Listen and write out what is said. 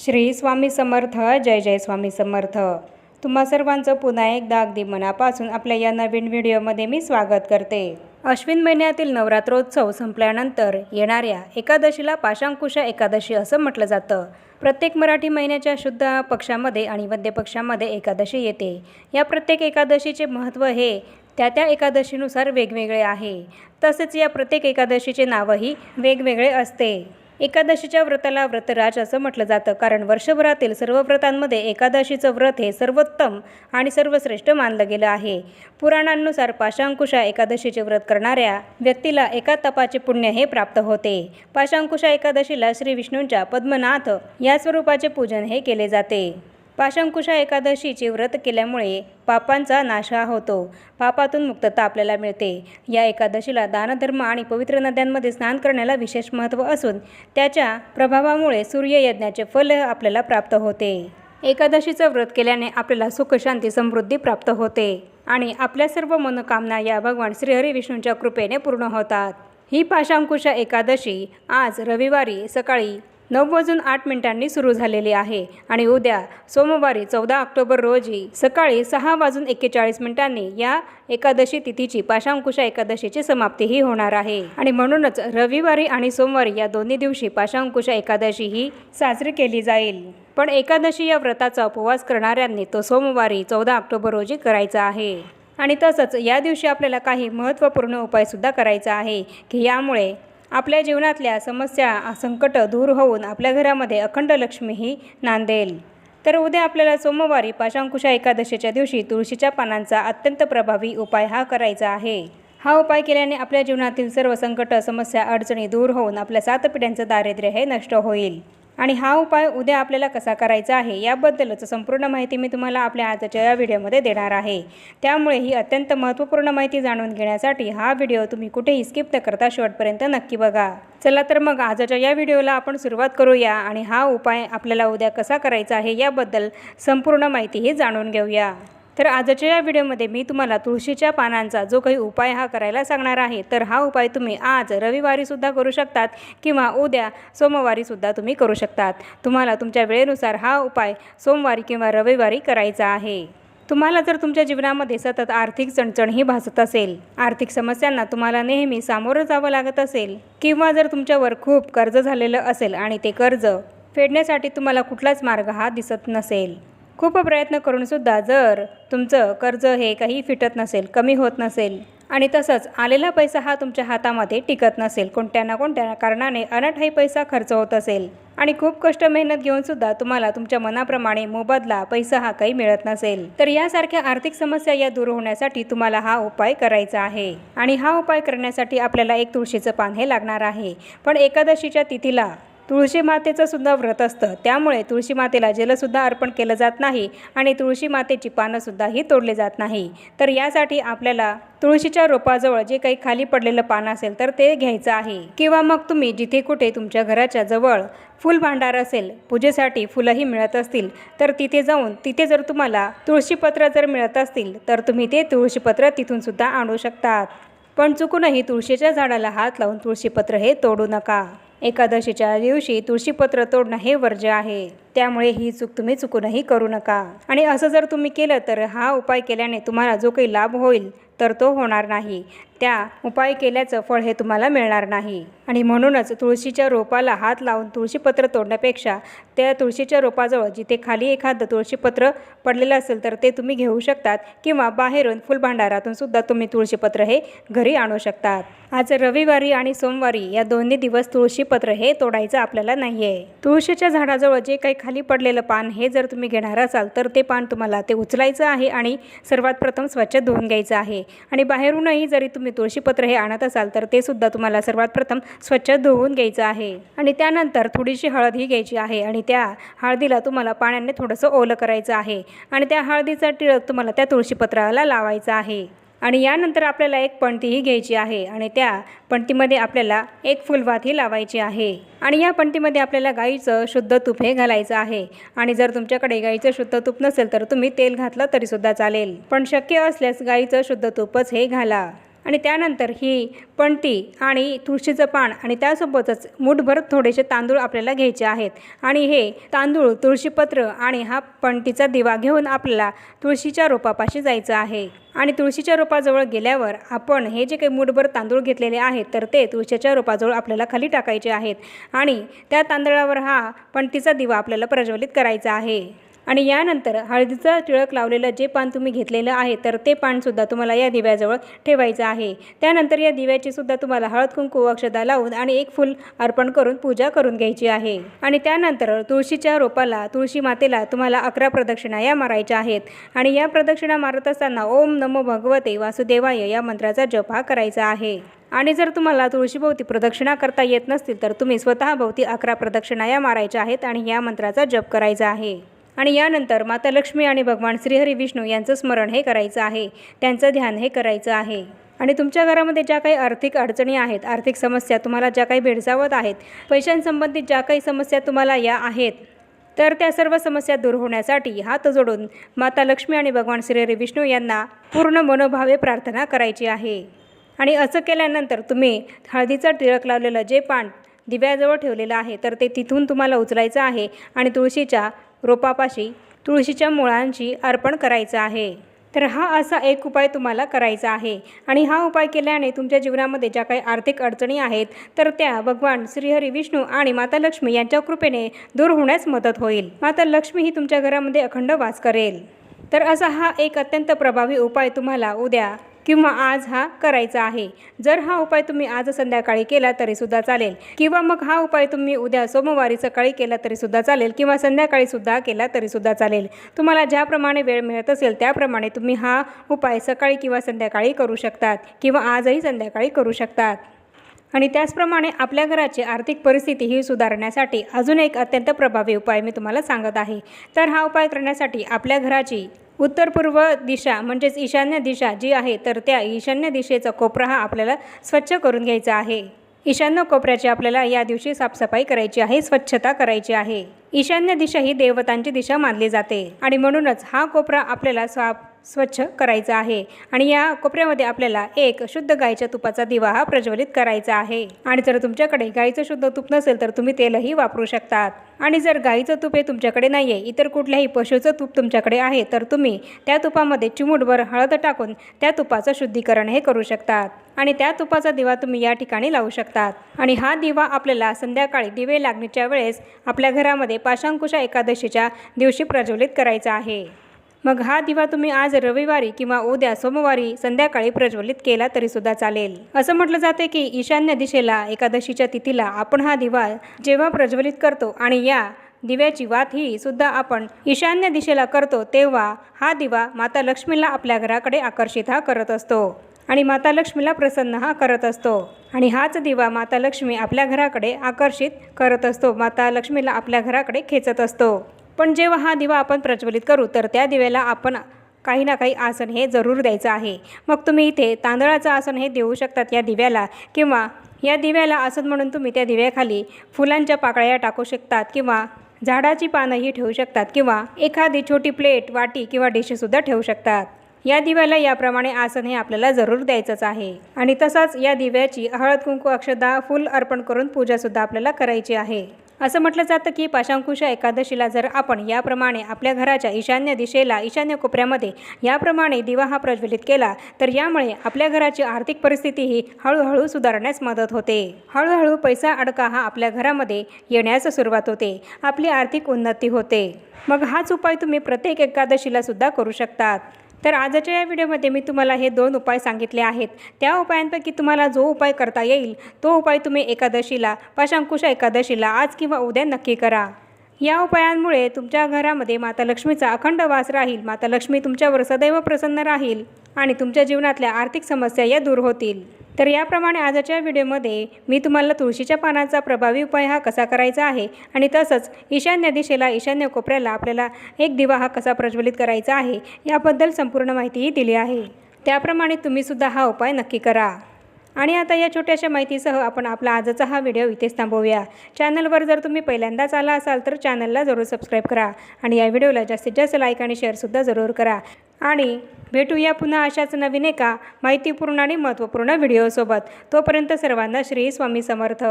श्री स्वामी समर्थ. जय जय स्वामी समर्थ. तुम्हा सर्वांचं पुन्हा एकदा अगदी मनापासून आपल्या या नवीन व्हिडिओमध्ये मी स्वागत करते. अश्विन महिन्यातील नवरात्रोत्सव संपल्यानंतर येणाऱ्या एकादशीला पाशांकुशा एकादशी असं म्हटलं जातं. प्रत्येक मराठी महिन्याच्या शुद्ध पक्षामध्ये आणि वद्य पक्षामध्ये एकादशी येते. या प्रत्येक एकादशीचे महत्त्व हे त्या एकादशीनुसार वेगवेगळे आहे. तसेच या प्रत्येक एकादशीचे नावही वेगवेगळे असते. एकादशीच्या व्रताला व्रतराज असं म्हटलं जातं, कारण वर्षभरातील सर्व व्रतांमध्ये एकादशीचं व्रत हे सर्वोत्तम आणि सर्वश्रेष्ठ मानलं गेलं आहे. पुराणांनुसार पाशांकुशा एकादशीचे व्रत करणाऱ्या व्यक्तीला एका तपाचे पुण्य हे प्राप्त होते. पाशांकुशा एकादशीला श्री विष्णूंच्या पद्मनाथ या स्वरूपाचे पूजन हे केले जाते. पाशांकुशा एकादशीचे व्रत केल्यामुळे पापांचा नाश होतो. पापातून मुक्तता आपल्याला मिळते. या एकादशीला दानधर्म आणि पवित्र नद्यांमध्ये स्नान करण्याला विशेष महत्त्व असून त्याच्या प्रभावामुळे सूर्ययज्ञाचे फल आपल्याला प्राप्त होते. एकादशीचं व्रत केल्याने आपल्याला सुख, शांती, समृद्धी प्राप्त होते आणि आपल्या सर्व मनोकामना या भगवान श्रीहरी विष्णूंच्या कृपेने पूर्ण होतात. ही पाशांकुशा एकादशी आज रविवारी सकाळी 9:08 सुरू झालेली आहे आणि उद्या सोमवारी 14 ऑक्टोबर रोजी सकाळी 6:41 या एकादशी तिथीची पाशांकुशा एकादशीची समाप्तीही होणार आहे. आणि म्हणूनच रविवारी आणि सोमवारी या दोन्ही दिवशी पाशांकुशा एकादशी ही साजरी केली जाईल. पण एकादशी या व्रताचा उपवास करणाऱ्यांनी तो सोमवारी 14 ऑक्टोबर रोजी करायचा आहे. आणि तसंच या दिवशी आपल्याला काही महत्त्वपूर्ण उपायसुद्धा करायचा आहे की यामुळे आपल्या जीवनातल्या समस्या, संकट दूर होऊन आपल्या घरामध्ये अखंड लक्ष्मीही नांदेल. तर उद्या आपल्याला सोमवारी पाशांकुशा एकादशीच्या दिवशी तुळशीच्या पानांचा अत्यंत प्रभावी उपाय हा करायचा आहे. हा उपाय केल्याने आपल्या जीवनातील सर्व संकट, समस्या, अडचणी दूर होऊन आपल्या 7 पिढ्यांचं दारिद्र्य हे नष्ट होईल. आणि हा उपाय उद्या आपल्याला कसा करायचा आहे याबद्दलच संपूर्ण माहिती मी तुम्हाला आपल्या आजच्या या व्हिडिओमध्ये देणार आहे. त्यामुळे ही अत्यंत महत्त्वपूर्ण माहिती जाणून घेण्यासाठी हा व्हिडिओ तुम्ही कुठेही स्किप न करता शेवटपर्यंत नक्की बघा. चला तर मग आजच्या या व्हिडिओला आपण सुरुवात करूया आणि हा उपाय आपल्याला उद्या कसा करायचा आहे याबद्दल संपूर्ण माहितीही जाणून घेऊया. तर आजच्या या व्हिडिओमध्ये मी तुम्हाला तुळशीच्या पानांचा जो काही उपाय हा करायला सांगणार आहे. तर हा उपाय तुम्ही आज रविवारीसुद्धा करू शकतात किंवा उद्या सोमवारीसुद्धा तुम्ही करू शकतात. तुम्हाला तुमच्या वेळेनुसार हा उपाय सोमवारी किंवा रविवारी करायचा आहे. तुम्हाला जर तुमच्या जीवनामध्ये सतत आर्थिक चणचण ही भासत असेल, आर्थिक समस्यांना तुम्हाला नेहमी सामोरं जावं लागत असेल किंवा जर तुमच्यावर खूप कर्ज झालेलं असेल आणि ते कर्ज फेडण्यासाठी तुम्हाला कुठलाच मार्ग हा दिसत नसेल, खूप प्रयत्न करूनसुद्धा जर तुमचं कर्ज हे काही फिटत नसेल, कमी होत नसेल आणि तसंच आलेला पैसा हा तुमच्या हातामध्ये टिकत नसेल, कोणत्या ना कोणत्या कारणाने अनठाई पैसा खर्च होत असेल आणि खूप कष्ट मेहनत घेऊनसुद्धा तुम्हाला तुमच्या मनाप्रमाणे मोबदला पैसा हा काही मिळत नसेल, तर यासारख्या आर्थिक समस्या या दूर होण्यासाठी तुम्हाला हा उपाय करायचा आहे. आणि हा उपाय करण्यासाठी आपल्याला एक तुळशीचं पान हे लागणार आहे. पण एकादशीच्या तिथीला तुळशी मातेचं सुद्धा व्रत असतं, त्यामुळे तुळशी मातेला जलसुद्धा अर्पण केलं जात नाही आणि तुळशी मातेची पानंसुद्धाही तोडली जात नाही. तर यासाठी आपल्याला तुळशीच्या रोपाजवळ जे काही खाली पडलेलं पान असेल तर ते घ्यायचं आहे किंवा मग तुम्ही जिथे कुठे तुमच्या घराच्या जवळ फुल भांडार असेल, पूजेसाठी फुलंही मिळत असतील तर तिथे जाऊन तिथे जर तुम्हाला तुळशीपत्र जर मिळत असतील तर तुम्ही ते तुळशीपत्र तिथूनसुद्धा आणू शकतात. पण चुकूनही तुळशीच्या झाडाला हात लावून तुळशीपत्र हे तोडू नका. एकादशीच्या दिवशी तुळशीपत्र तोडणं हे वर्ज्य आहे, त्यामुळे ही चूक तुम्ही चुकूनही करू नका. आणि असं जर तुम्ही केलं तर हा उपाय केल्याने तुम्हाला जो काही लाभ होईल तर तो होणार नाही. त्या उपाय केल्याचं फळ हे तुम्हाला मिळणार नाही. आणि म्हणूनच तुळशीच्या रोपाला हात लावून तुळशीपत्र तोडण्यापेक्षा त्या तुळशीच्या रोपाजवळ जिथे खाली एखादं तुळशीपत्र पडलेलं असेल तर ते तुम्ही घेऊ शकतात किंवा बाहेरून फुलभांडारातून सुद्धा तुम्ही तुळशीपत्र हे घरी आणू शकतात. आज रविवारी आणि सोमवारी या दोन्ही दिवस तुळशीपत्र हे तोडायचं आपल्याला नाही आहे. तुळशीच्या झाडाजवळ जे काही खाली पडलेलं पान हे जर तुम्ही घेणार असाल तर ते पान तुम्हाला ते उचलायचं आहे आणि सर्वात प्रथम स्वच्छ धुवून घ्यायचं आहे. आणि बाहेरूनही जरी तुम्ही तुळशीपत्र हे आणत असाल तर ते सुद्धा तुम्हाला सर्वात प्रथम स्वच्छ धुवून घ्यायचं आहे. आणि त्यानंतर थोडीशी हळद ही घ्यायची आहे आणि त्या हळदीला तुम्हाला पाण्याने थोडंसं ओलं करायचं आहे आणि त्या हळदीचा टिळक तुम्हाला त्या तुळशीपत्राला लावायचा आहे. आणि यानंतर आपल्याला एक पणतीही घ्यायची आहे आणि त्या पणतीमध्ये आपल्याला एक फुलवातही लावायची आहे. आणि या पणतीमध्ये आपल्याला गाईचं शुद्ध तूप हे घालायचं आहे. आणि जर तुमच्याकडे गाईचं शुद्ध तूप नसेल तर तुम्ही तेल घातलं तरीसुद्धा चालेल, पण शक्य असल्यास गाईचं शुद्ध तूपच हे घाला. आणि त्यानंतर ही पणती आणि तुळशीचं पान आणि त्यासोबतच मूठभर थोडेसे तांदूळ आपल्याला घ्यायचे आहेत आणि हे तांदूळ, तुळशीपत्र आणि हा पणतीचा दिवा घेऊन आपल्याला तुळशीच्या रोपापाशी जायचं आहे। आणि तुळशीच्या रोपाजवळ गेल्यावर आपण हे जे काही मूठभर तांदूळ घेतलेले आहेत तर ते तुळशीच्या रोपाजवळ आपल्याला खाली टाकायचे आहेत आणि त्या तांदळावर हा पणतीचा दिवा आपल्याला प्रज्वलित करायचा आहे। आणि यानंतर हळदीचा टिळक लावलेलं जे पान तुम्ही घेतलेलं आहे तर ते पानसुद्धा तुम्हाला या दिव्याजवळ ठेवायचं आहे। त्यानंतर या दिव्याची सुद्धा तुम्हाला हळद कुंकू अक्षता लावून आणि एक फूल अर्पण करून पूजा करून घ्यायची आहे। आणि त्यानंतर तुळशीच्या रोपाला, तुळशी मातेला तुम्हाला 11 प्रदक्षिणा या मारायच्या आहेत आणि या प्रदक्षिणा मारत असताना ओम नमो भगवते वासुदेवाय या मंत्राचा जप हा करायचा आहे। आणि जर तुम्हाला तुळशीभोवती प्रदक्षिणा करता येत नसतील तर तुम्ही स्वतःभोवती 11 प्रदक्षिणा या मारायच्या आहेत आणि या मंत्राचा जप करायचा आहे। आणि यानंतर माता लक्ष्मी आणि भगवान श्रीहरी विष्णू यांचं स्मरण हे करायचं आहे, त्यांचं ध्यान हे करायचं आहे। आणि तुमच्या घरामध्ये ज्या काही आर्थिक अडचणी आहेत, आर्थिक समस्या तुम्हाला ज्या काही भेडसावत आहेत, पैशांसंबंधित ज्या काही समस्या तुम्हाला या आहेत तर त्या सर्व समस्या दूर होण्यासाठी हात जोडून माता लक्ष्मी आणि भगवान श्रीहरी विष्णू यांना पूर्ण मनोभावे प्रार्थना करायची आहे। आणि असं केल्यानंतर तुम्ही हळदीचा टिळक लावलेलं जे पान दिव्याजवळ ठेवलेलं आहे तर ते तिथून तुम्हाला उचलायचं आहे आणि तुळशीच्या रोपापाशी तुळशीच्या मुळांची अर्पण करायचं आहे। तर हा असा एक उपाय तुम्हाला करायचा आहे आणि हा उपाय केल्याने तुमच्या जीवनामध्ये ज्या काही आर्थिक अडचणी आहेत तर त्या भगवान श्रीहरी विष्णू आणि माता लक्ष्मी यांच्या कृपेने दूर होण्यास मदत होईल। माता लक्ष्मी ही तुमच्या घरामध्ये अखंड वास करेल। तर असा हा एक अत्यंत प्रभावी उपाय तुम्हाला उद्या किंवा आज हा करायचा आहे। जर हा उपाय तुम्ही आज संध्याकाळी केला तरी सुद्धा चालेल किंवा मग हा उपाय तुम्ही उद्या सोमवारी सकाळी केला तरी सुद्धा चालेल किंवा संध्याकाळी सुद्धा केला तरी सुद्धा चालेल। तुम्हाला ज्याप्रमाणे वेळ मिळत असेल त्याप्रमाणे तुम्ही हा उपाय सकाळी किंवा संध्याकाळी करू शकतात किंवा आजही संध्याकाळी करू शकतात। आणि त्याचप्रमाणे आपल्या घराची आर्थिक परिस्थिती ही सुधारण्यासाठी अजून एक अत्यंत प्रभावी उपाय मी तुम्हाला सांगत आहे। तर हा उपाय करण्यासाठी आपल्या घराची उत्तर पूर्व दिशा म्हणजेच ईशान्य दिशा जी आहे तर त्या ईशान्य दिशेचा कोपरा हा आपल्याला स्वच्छ करून घ्यायचा आहे। ईशान्य कोपऱ्याची आपल्याला या दिवशी साफसफाई करायची आहे, स्वच्छता करायची आहे। ईशान्य दिशा ही देवतांची दिशा मानली जाते आणि म्हणूनच हा कोपरा आपल्याला स्वच्छ करायचा आहे। आणि या कोपऱ्यामध्ये आपल्याला एक शुद्ध गाईच्या तुपाचा दिवा हा प्रज्वलित करायचा आहे। आणि जर तुमच्याकडे गाईचं शुद्ध तूप नसेल तर तुम्ही तेलही वापरू शकतात। आणि जर गाईचं तूप हे तुमच्याकडे नाही आहे, इतर कुठल्याही पशुचं तूप तुमच्याकडे आहे तर तुम्ही त्या तुपामध्ये चिमूटभर हळद टाकून त्या तुपाचं शुद्धीकरण हे करू शकतात आणि त्या तुपाचा दिवा तुम्ही या ठिकाणी लावू शकतात। आणि हा दिवा आपल्याला संध्याकाळी दिवे लागणीच्या वेळेस आपल्या घरामध्ये पाशांकुशा एकादशीच्या दिवशी प्रज्वलित करायचा आहे। मग हा दिवा तुम्ही आज रविवारी किंवा उद्या सोमवारी संध्याकाळी प्रज्वलित केला तरी सुद्धा चालेल। असं म्हटलं जाते की ईशान्य दिशेला एकादशीच्या तिथीला आपण हा दिवा जेव्हा प्रज्वलित करतो आणि या दिव्याची वात ही सुद्धा आपण ईशान्य दिशेला करतो तेव्हा हा दिवा माता लक्ष्मीला आपल्या घराकडे आकर्षित हा करत असतो आणि माता लक्ष्मीला प्रसन्न हा करत असतो। आणि हाच दिवा माता लक्ष्मी आपल्या घराकडे आकर्षित करत असतो, माता लक्ष्मीला आपल्या घराकडे खेचत असतो। पण जेव्हा हा दिवा आपण प्रज्वलित करू तर त्या दिव्याला आपण काही ना काही आसन हे जरूर द्यायचं आहे। मग तुम्ही इथे तांदळाचं आसन हे देऊ शकतात या दिव्याला किंवा या दिव्याला आसन म्हणून तुम्ही त्या दिव्याखाली फुलांच्या पाकळ्या टाकू शकतात किंवा झाडाची पानंही ठेवू शकतात किंवा एखादी छोटी प्लेट, वाटी किंवा डिशसुद्धा ठेवू शकतात। या दिव्याला याप्रमाणे आसन हे आपल्याला जरूर द्यायचंच आहे। आणि तसाच या दिव्याची हळद कुंकू अक्षता फूल अर्पण करून पूजासुद्धा आपल्याला करायची आहे। असं म्हटलं जातं की पाशांकुशा एकादशीला जर आपण याप्रमाणे आपल्या घराच्या ईशान्य दिशेला ईशान्य कोपऱ्यामध्ये याप्रमाणे दिवा हा प्रज्वलित केला तर यामुळे आपल्या घराची आर्थिक परिस्थिती ही हळूहळू सुधारण्यास मदत होते। हळूहळू पैसा अडका हा आपल्या घरामध्ये येण्यास सुरुवात होते, आपली आर्थिक उन्नती होते। मग हाच उपाय तुम्ही प्रत्येक एकादशीला सुद्धा करू शकतात। तर आजच्या या व्हिडिओमध्ये मी तुम्हाला हे 2 उपाय सांगितले आहेत। त्या उपायांपैकी तुम्हाला जो उपाय करता येईल तो उपाय तुम्ही एकादशीला, पाशांकुशा एकादशीला आज किंवा उद्या नक्की करा। या उपायांमुळे तुमच्या घरामध्ये माता लक्ष्मीचा अखंड वास राहील, माता लक्ष्मी तुमच्यावर सदैव प्रसन्न राहील आणि तुमच्या जीवनातल्या आर्थिक समस्या या दूर होतील। तर याप्रमाणे आजच्या व्हिडिओमध्ये मी तुम्हाला तुळशीच्या पानाचा प्रभावी उपाय हा कसा करायचा आहे आणि तसंच ईशान्य दिशेला ईशान्य कोपऱ्याला आपल्याला एक दिवा हा कसा प्रज्वलित करायचा आहे याबद्दल संपूर्ण माहितीही दिली आहे। त्याप्रमाणे तुम्ही सुद्धा हा उपाय नक्की करा। आणि आता या छोट्याशा माहितीसह आपण आपला आजचा हा व्हिडिओ इथेच थांबवूया। चॅनलवर जर तुम्ही पहिल्यांदाच आला असाल तर चॅनलला जरूर सबस्क्राईब करा आणि या व्हिडिओला जास्तीत जास्त लाईक आणि शेअरसुद्धा जरूर करा। आणि भेटूया पुन्हा अशाच नवीन एका माहितीपूर्ण आणि महत्त्वपूर्ण व्हिडिओसोबत। तोपर्यंत सर्वांना श्री स्वामी समर्थ।